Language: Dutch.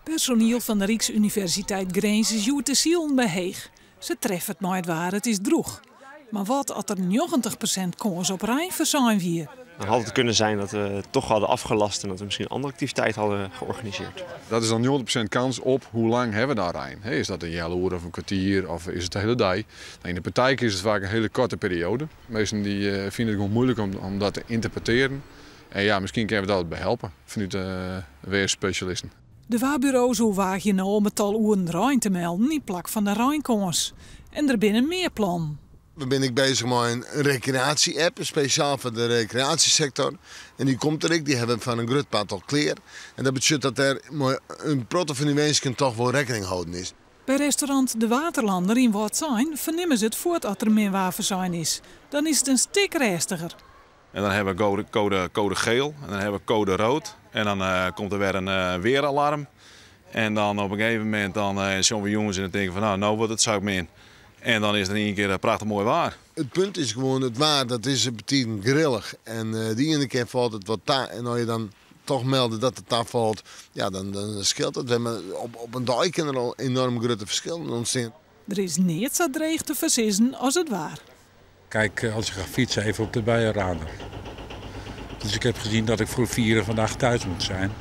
Personeel van de Rijksuniversiteit Grijns is joet de ziel beheeg. Ze treffen het nooit waar, het is droeg. Maar wat als er 90% kans op Rijnverzijn weer? Dan had het kunnen zijn dat we toch hadden afgelast en dat we misschien een andere activiteit hadden georganiseerd. Dat is dan 90% kans op hoe lang hebben we daar Rijn. Is dat een hele uur of een kwartier of is het de hele dag? Nou, in de praktijk is het vaak een hele korte periode. Mensen die vinden het gewoon moeilijk om dat te interpreteren. En ja, misschien kunnen we dat bij helpen vanuit weerspecialisten. De waarbureaus waag je nou om het al oeren Rijn te melden in plak van de Rijnkons. En er binnen meer plan. We ben ik bezig met een recreatie-app, speciaal voor de recreatiesector. En die komt er, die hebben van een groot aantal kleer. En dat betekent dat er een proto van die mensen toch wel rekening houden is. Bij restaurant De Waterlander in Waadzijn vernemen ze het voort als er meer waverzijn is. Dan is het een stuk restiger. En dan hebben we code geel en dan hebben we code rood. En dan komt er weer een weeralarm. En dan op een gegeven moment dan zien we jongens en dan denken van nou wordt het zout meer. En dan is er in één keer prachtig mooi waar. Het punt is gewoon het waar, dat is betien grillig. En die ene keer valt het wat daar. En als je dan toch meldt dat het daar valt, ja, dan scheelt het. Op een dag kunnen er al enorm grote verschillen ontstaan. Er is niet zo dreig te verzissen als het waar. Kijk, als ik ga fietsen even op de Bijenrader. Dus ik heb gezien dat ik voor 4 uur vandaag thuis moet zijn.